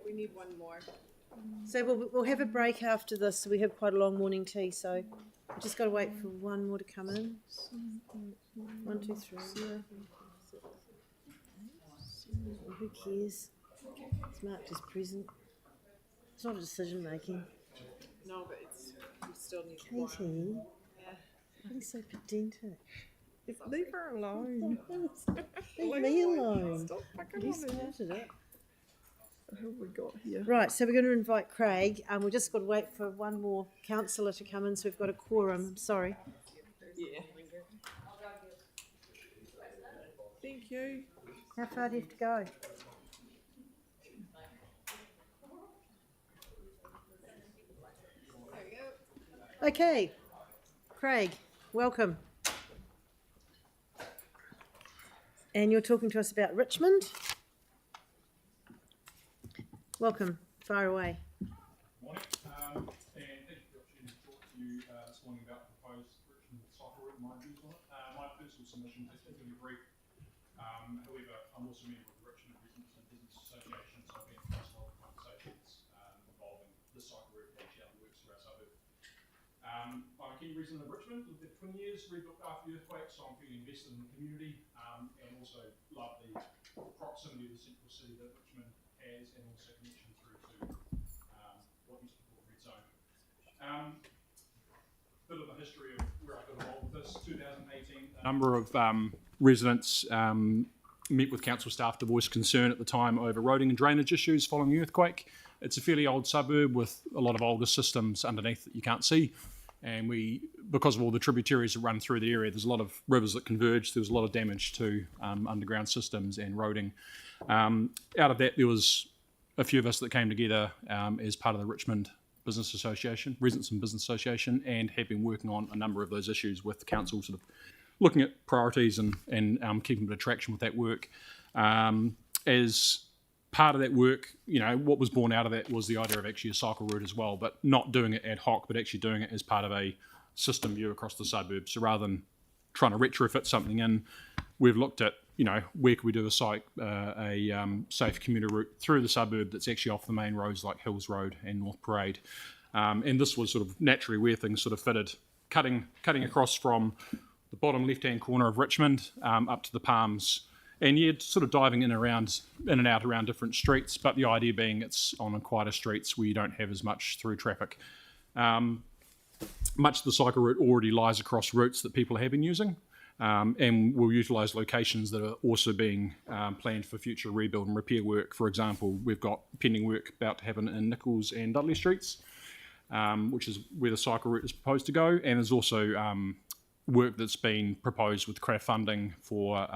We need one more. So we'll have a break after this. So we have quite a long morning tea. So we've just got to wait for one more to come in. 1, 2, 3. Who cares? It's marked as present. It's not a decision making. No, but we still need Katie, one. Yeah. why are you so pedantic? Leave her alone. Leave me alone. Stop fucking You on her. started it. Who have we got here? Right, so we're going to invite Craig. We've just got to wait for one more councillor to come in, so we've got a quorum. I'm sorry. Yeah. Thank you. How far do you have to go? There we go. Okay, Craig, welcome. And you're talking to us about Richmond. Welcome, far away. Morning, and thank you for the opportunity to talk to you this morning about the proposed Richmond cycle route and my views on it. My personal submission is particularly brief. However, I'm also a member of the Richmond Residents and Business Association, so I've been across a lot of conversations involving the cycle route and actually how it works for our suburb. I'm a key resident of Richmond, lived there for 20 years, rebuilt after the earthquake, so I'm feeling invested in the community, and also love the proximity of the central city that Richmond has, and also connection through to what used to be called Red Zone. Bit of a history of where I got involved with this. 2018, a number of residents met with council staff to voice concern at the time over roading and drainage issues following the earthquake. It's a fairly old suburb with a lot of older systems underneath that you can't see. And because of all the tributaries that run through the area, there's a lot of rivers that converge. There was a lot of damage to underground systems and roading. Out of that, there was a few of us that came together as part of the Richmond Business Association, Residents and Business Association, and have been working on a number of those issues with the council, sort of looking at priorities and keeping a bit of traction with that work. As part of that work, what was born out of that was the idea of actually a cycle route as well, but not doing it ad hoc, but actually doing it as part of a system view across the suburb. So rather than trying to retrofit something in, we've looked at, where can we do a safe commuter route through the suburb that's actually off the main roads like Hills Road and North Parade. And this was sort of naturally where things sort of fitted, cutting across from the bottom left-hand corner of Richmond up to the Palms. And yeah, sort of diving in and out around different streets, but the idea being it's on quieter streets where you don't have as much through traffic. Much of the cycle route already lies across routes that people have been using, and we'll utilise locations that are also being planned for future rebuild and repair work. For example, we've got pending work about to happen in Nichols and Dudley Streets, which is where the cycle route is proposed to go, and there's also work that's been proposed with crowdfunding for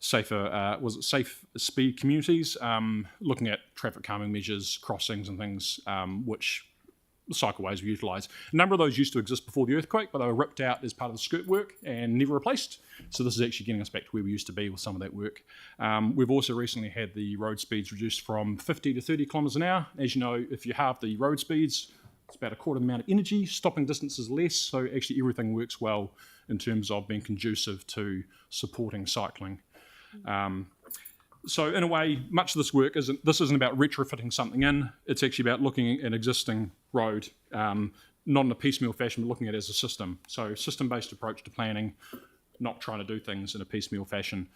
safe speed communities, looking at traffic calming measures, crossings and things, which cycleways we utilise. A number of those used to exist before the earthquake, but they were ripped out as part of the skirt work and never replaced. So this is actually getting us back to where we used to be with some of that work. We've also recently had the road speeds reduced from 50 to 30 kilometres an hour. As you know, if you halve the road speeds, it's about a quarter the amount of energy, stopping distance is less, so actually everything works well in terms of being conducive to supporting cycling. So in a way, much of this work isn't about retrofitting something in, it's actually about looking at an existing road, not in a piecemeal fashion, but looking at it as a system. So system-based approach to planning, not trying to do things in a piecemeal fashion.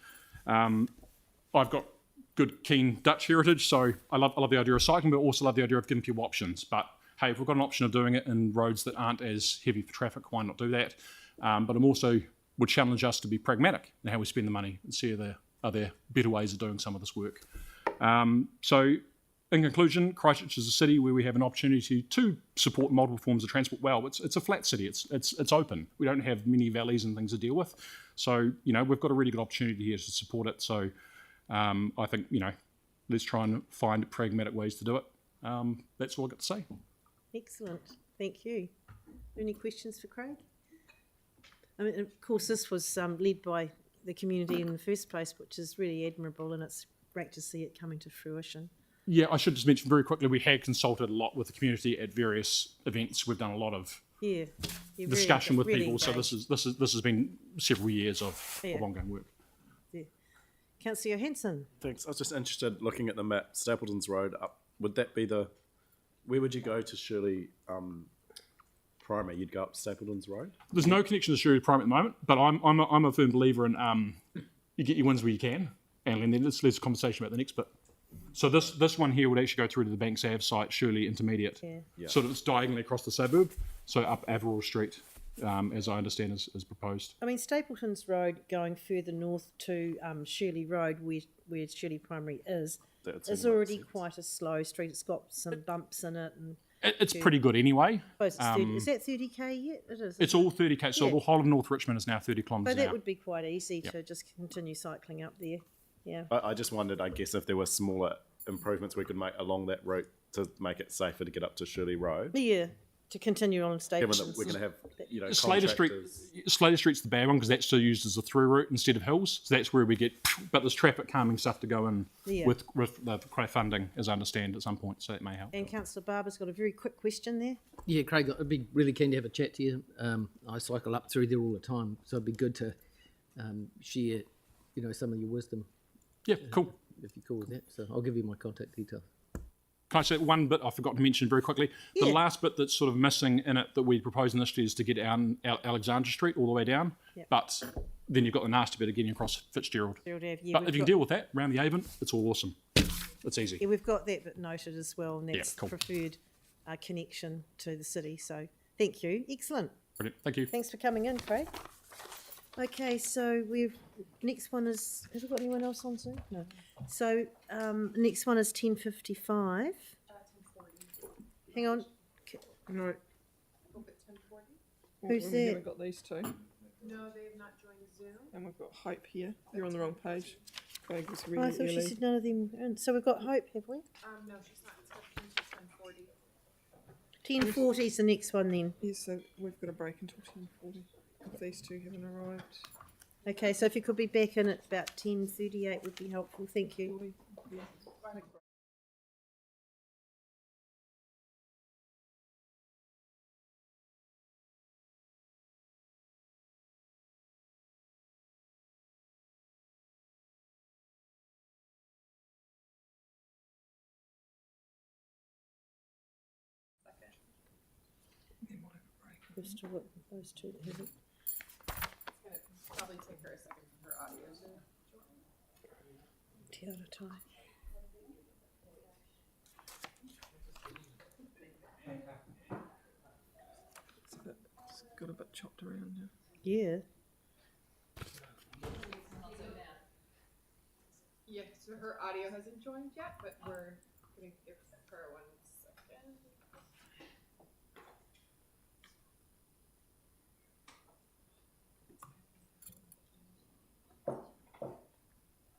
I've got good, keen Dutch heritage, so I love the idea of cycling, but also love the idea of giving people options. But hey, if we've got an option of doing it in roads that aren't as heavy for traffic, why not do that? But I'm also would challenge us to be pragmatic in how we spend the money and see are there better ways of doing some of this work. So in conclusion, Christchurch is a city where we have an opportunity to support multiple forms of transport well. It's a flat city, it's open. We don't have many valleys and things to deal with. So, we've got a really good opportunity here to support it. So I think, let's try and find pragmatic ways to do it. That's all I've got to say. Excellent, thank you. Any questions for Craig? I mean, of course, this was led by the community in the first place, which is really admirable, and it's great to see it coming to fruition. Yeah, I should just mention very quickly, we had consulted a lot with the community at various events. We've done a lot of discussion with people, so this has been several years of ongoing work. Yeah. Councillor Johansson. Thanks. I was just interested, looking at the map, Stapleton's Road up. Would that be where would you go to Shirley Primary? You'd go up Stapleton's Road. There's no connection to Shirley Primary at the moment, but I'm a firm believer in you get your wins where you can, and then let's conversation about the next bit. So this one here would actually go through to the Banks Ave site, Shirley Intermediate. Yeah. So that it's diagonally across the suburb, so up Averill Street, as I understand is proposed. I mean, Stapleton's Road going further north to Shirley Road, where Shirley Primary is already quite a slow street. It's got some bumps in it. And It's pretty good anyway. is that 30k yet? It is. It's all 30k, so Yeah. the whole of North Richmond is now 30 But kilometres an that hour. would be quite easy to just continue cycling up there. Yeah. I just wondered, I guess, if there were smaller improvements we could make along that route to make it safer to get up to Shirley Road. Yeah. To continue on Given Stapleton's. that we're going to have, Slater Street's the bad one because that's still used as a through route instead of hills. So that's where we get, but there's traffic calming stuff to go in Yeah. with the crowdfunding, as I understand, at some point. So that may help. And Councillor Barber's got a very quick question there. Yeah, Craig, I'd be really keen to have a chat to you. I cycle up through there all the time, so it'd be good to share, some of your wisdom, Yeah, cool. if you're cool with that. So I'll give you my contact details. Can I say one bit I forgot to mention very quickly? The Yeah. last bit that's sort of missing in it that we propose initially is to get Alexandra Street all the way down. Yeah. But then you've got the nasty bit of getting across Fitzgerald. Gerald Ave, yeah, But we've if you can got- deal with that around the Avon, it's all awesome. It's easy. Yeah, we've got that bit noted as well, and that's cool. preferred connection to the city. So thank you. Excellent. Brilliant. Thank you. Thanks for coming in, Craig. Okay, so next one is, have we got anyone else on Zoom? No. So next one is 10:55. Hang on. Right. Who's We've there? got these two. No, they have not joined Zoom. And we've got Hope here. You're on the wrong page. Craig was Oh, really I thought she early. said none of them were in. So we've got Hope, have we? No, she's not. It's 10:40. 10:40 is the next one then. Yes, so we've got a break until 10:40 if these two haven't arrived. Okay, so if you could be back in at about 10:38 would be helpful. Thank you. 40, yeah. They might have a break. We've still got those two that haven't. Probably take her a second for her audio to join. Te ara tai. It's got a bit chopped around now. Yeah. Yeah, so her audio hasn't joined yet, but we're gonna give her 1 second.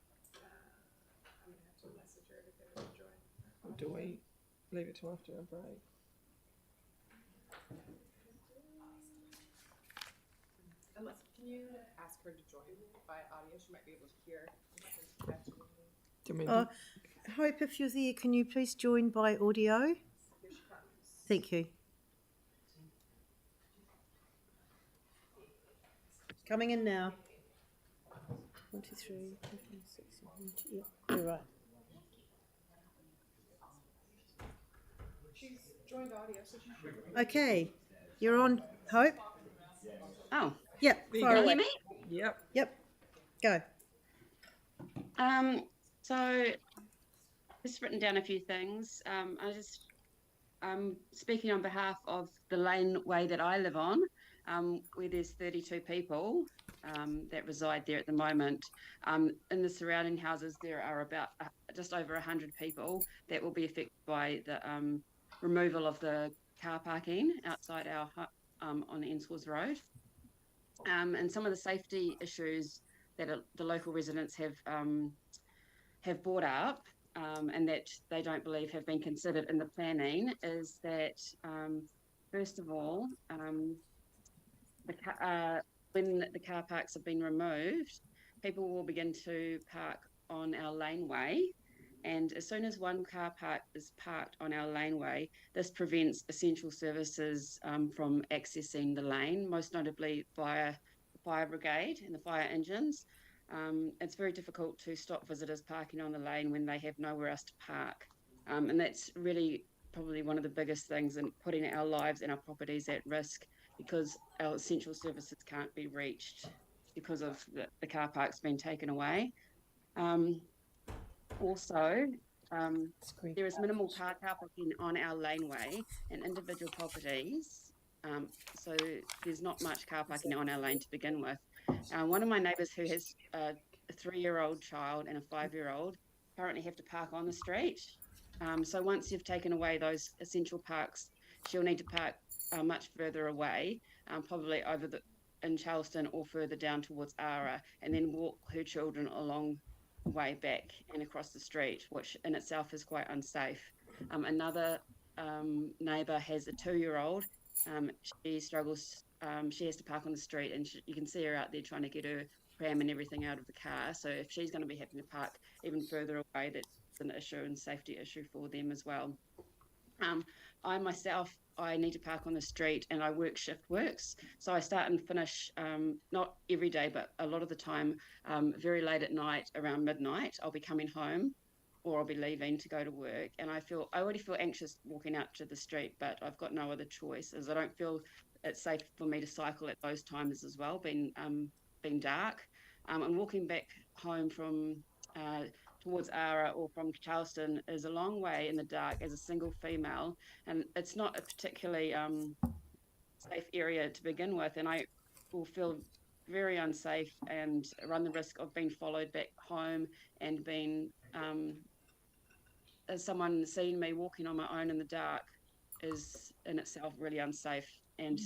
I'm gonna have to message her to get her to join. Or do we leave it till after our break? Unless, can you ask her to join by audio? She might be able to hear. Do you mean Uh, Hope, if you're there, can you please join by audio? Here she comes. Thank you. Coming in now. 23, 26, 70, yeah, you're right. She's joined audio, so she should. Okay, you're on, Hope? Oh, Yep, you fire go. away. hear me? Yep. Yep, go. So just written down a few things. I'm speaking on behalf of the laneway that I live on, where there's 32 people that reside there at the moment. In the surrounding houses, there are about just over 100 people that will be affected by the removal of the car parking outside our on Ensworth Road. And some of the safety issues that the local residents have brought up and that they don't believe have been considered in the planning is that, first of all, when the car parks have been removed, people will begin to park on our laneway. And as soon as one car park is parked on our laneway, this prevents essential services from accessing the lane, most notably via the fire brigade and the fire engines. It's very difficult to stop visitors parking on the lane when they have nowhere else to park. And that's really probably one of the biggest things in putting our lives and our properties at risk, because our essential services can't be reached because of the car parks being taken away. Also, there is minimal car parking on our laneway and individual properties. So there's not much car parking on our lane to begin with. One of my neighbours who has a 3-year-old child and a 5-year-old currently have to park on the street. So once you've taken away those essential parks, she'll need to park much further away, probably in Charleston or further down towards Ara, and then walk her children a long way back and across the street, which in itself is quite unsafe. Another neighbour has a 2-year-old. She struggles. She has to park on the street, and you can see her out there trying to get her pram and everything out of the car. So if she's going to be having to park even further away, that's an issue and safety issue for them as well. I myself, I need to park on the street, and I work shift works. So I start and finish, not every day, but a lot of the time, very late at night, around midnight. I'll be coming home, or I'll be leaving to go to work. And I already feel anxious walking out to the street, but I've got no other choice, as I don't feel it's safe for me to cycle at those times as well, being dark. And walking back home from towards Ara or from Charleston is a long way in the dark as a single female, and it's not a particularly safe area to begin with, and I will feel very unsafe and run the risk of being followed back home and being as someone seeing me walking on my own in the dark is in itself really unsafe, and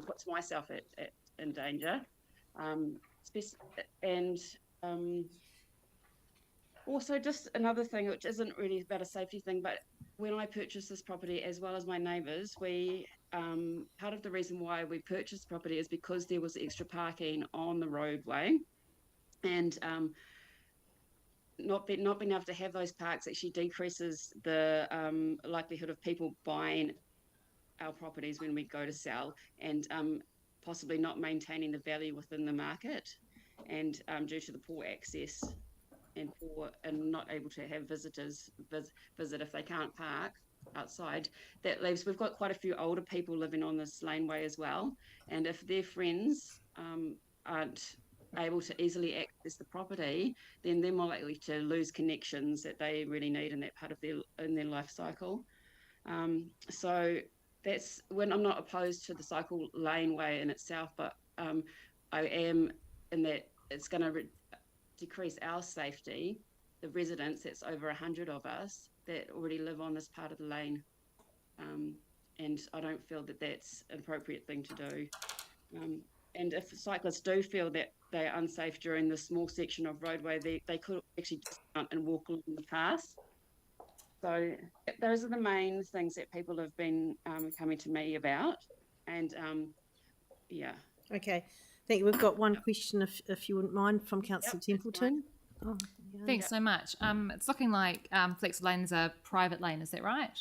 puts myself in danger. Also, just another thing, which isn't really about a safety thing, but when I purchased this property, as well as my neighbours, we part of the reason why we purchased the property is because there was extra parking on the roadway, and not being able to have those parks actually decreases the likelihood of people buying our properties when we go to sell, and possibly not maintaining the value within the market, and due to the poor access and not able to have visitors visit if they can't park outside. That leaves, we've got quite a few older people living on this laneway as well, and if their friends aren't able to easily access the property, then they're more likely to lose connections that they really need in that part of their life cycle. So that's when I'm not opposed to the cycle laneway in itself, but I am in that it's going to decrease our safety, the residents, that's over 100 of us that already live on this part of the lane, and I don't feel that that's an appropriate thing to do. And if cyclists do feel that they're unsafe during the small section of roadway, they could actually dismount and walk along the path. So those are the main things that people have been coming to me about, and yeah. Okay, thank you. We've got one question, if you wouldn't mind, from Councillor Templeton. Oh, yeah. Thanks so much. It's looking like Flex Lane is a private lane, is that right?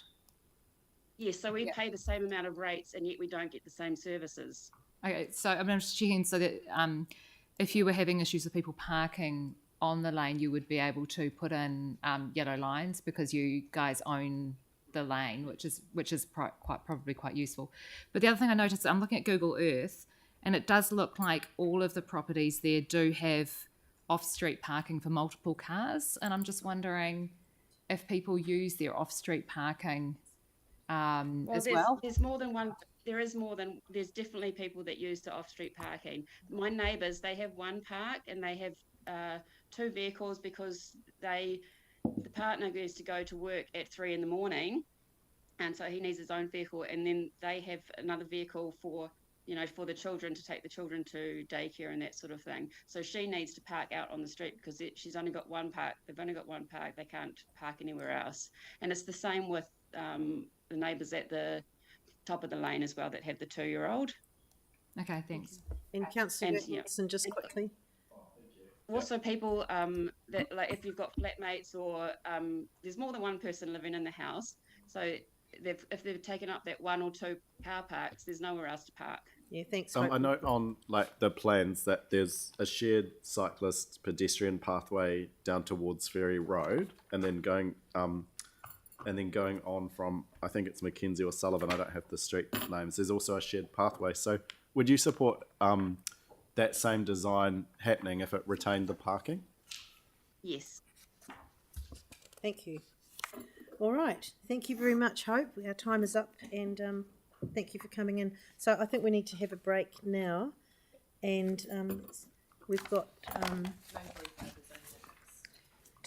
Yes, so we pay the same amount of rates, and yet we don't get the same services. Okay, so I'm just checking so that if you were having issues with people parking on the lane, you would be able to put in yellow lines because you guys own the lane, which is probably quite useful. But the other thing I noticed, I'm looking at Google Earth, and it does look like all of the properties there do have off-street parking for multiple cars, and I'm just wondering if people use their off-street parking as well. There's more than one. There's definitely people that use the off-street parking. My neighbours, they have one park and they have 2 vehicles because the partner goes to go to work at 3 a.m, and so he needs his own vehicle, and then they have another vehicle for the children, to take the children to daycare and that sort of thing. So she needs to park out on the street because she's only got one park. They've only got one park. They can't park anywhere else. And it's the same with the neighbours at the top of the lane as well that have the 2-year-old. Okay, thanks. And Councillor Wilson, just quickly. Also, people that, like, if you've got flatmates or there's more than one person living in the house, so if they've taken up that 1 or 2 car parks, there's nowhere else to park. Yeah, thanks. Hope. I note on like the plans that there's a shared cyclist pedestrian pathway down towards Ferry Road, and then going on from, I think it's Mackenzie or Sullivan. I don't have the street names. There's also a shared pathway. So would you support that same design happening if it retained the parking? Yes. Thank you. All right. Thank you very much, Hope. Our time is up, and thank you for coming in. So I think we need to have a break now, and we've got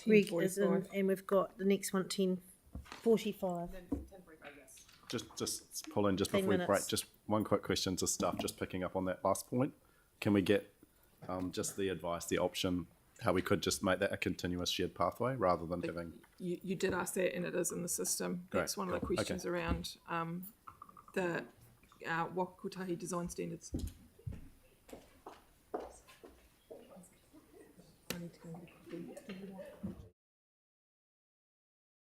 Greg is in, and we've got the next one 10:45. Just pull in just 10 before we break. minutes. Just one quick question to staff, just picking up on that last point. Can we get just the advice, the option, how we could just make that a continuous shared pathway rather than having... You did ask that, and it is in the system. Great, That's one of the cool. questions Okay. around the Wakutahi design standards. I need to go and get a copy.